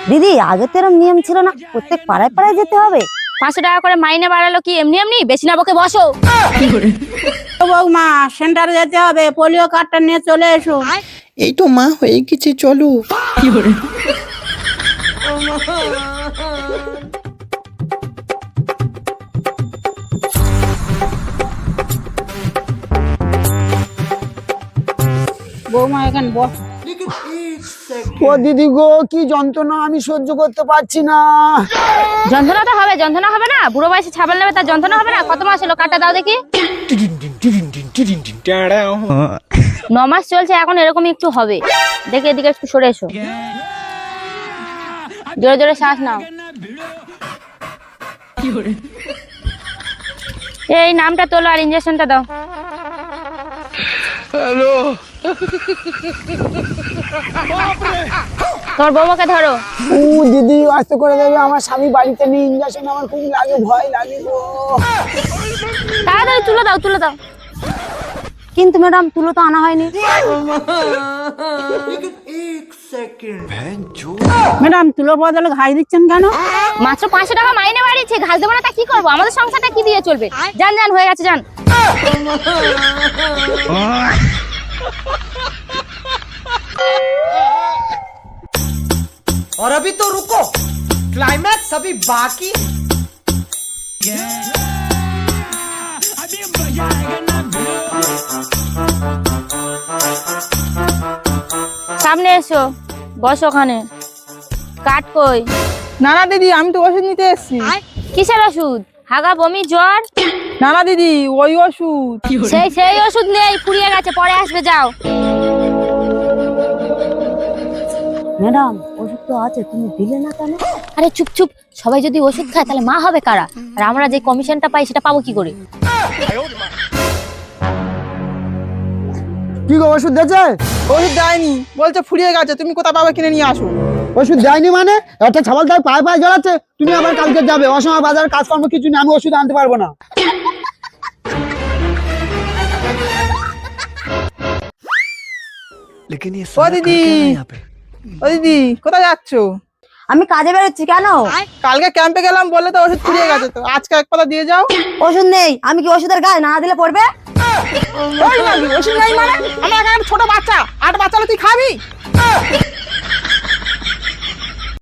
দিদি আগে তো এরকম নিয়ম ছিল না, প্রত্যেক পাড়ায় পাড়ায় যেতে হবে। 500 টাকা করে মাইনে বাড়ালো কি এমনি এমনি? বেশি না বকে বসো। বৌমা সেন্টারে যেতে হবে, পোলিও কার্ডটা নিয়ে চলে এসো। এই তো মা হয়ে গেছে, চলো। বৌমা এখানে বস। ও দিদি গো, কি যন্ত্রণা, আমি সহ্য করতে পারছি না। যন্ত্রণা তো হবে, যন্ত্রণা হবে না? বুড়ো বয়সে ছাবাল নেবে তার যন্ত্রণা হবে না? কত মাস হলো? কার্ডটা দাও দেখি। 9 মাস চলছে, এখন এরকমই একটু হবে। দেখে এদিকে একটু সরে এসো, জোরে জোরে শ্বাস নাও। এই নামটা তোলো আর ইনজেকশনটা দাও। তোর বৌমাকে ধরো। ও দিদি আস্তে করে দেবে, আমার স্বামী বাড়িতে নেই, ইঞ্জেকশন আমার খুব লাগে, ভয় লাগে গো। তাড়াতাড়ি তুলে দাও, তুলে দাও। কিন্তু ম্যাডাম তুলো তো আনা হয়নি। ম্যাডাম তুলো বদলে ঘাই দিচ্ছেন কেন? মাত্র 500 টাকা মাইনে বাড়িয়েছে, ঘাস দেবো না তা কি করবো? আমাদের সংসারটা কি দিয়ে চলবে? যান যান, হয়ে গেছে, যান। और अभी तो रुको, क्लाइमैक्स अभी बाकी। সামনে এসো, বসো ওখানে। কাট কই? না না দিদি, আমি তো ওষুধ নিতে এসেছি। কিসের ওষুধ? হাগা, বমি, জ্বর? না না দিদি, ওই ওষুধ। সেই ওষুধ নেই, ফুরিয়ে গেছে, পরে আসবে, যাও। ম্যাডাম ওষুধ তো আছে, তুমি দিলে না কেন? আরে চুপ চুপ, সবাই যদি ওষুধ খায় তাহলে মা হবে কারা? আর আমরা যে কমিশনটা পাই সেটা পাবো কি করে? কি গো, ওষুধ দিয়েছে? ওষুধ দেয়নি, বলছে ফুরিয়ে গেছে, তুমি কোথা পাবে কিনে নিয়ে আসো। ওষুধ দেয়নি মানে? একটা ছাবাল তার পায়ে পায়ে জ্বালাচ্ছে, তুমি আবার কালকে যাবে, অসময় বাজার কাজকর্ম কিছু নেই, আমি ওষুধ আনতে পারবো না। ও দিদি, ও দিদি কোথায় যাচ্ছো? আমি কাজে বেরোচ্ছি। কেন? কালকে ক্যাম্পে গেলাম, বললে তো ওষুধ ফুরিয়ে গেছে, তো আজকে এক পাতা দিয়ে যাও। ওষুধ নেই। আমি কি ওষুধের গায়ে না দিলে পড়বে? ওই নাকি ওষুধ নেই মানে? আমার এখানে ছোট বাচ্চা, 8 বাচ্চা তুই খাবি?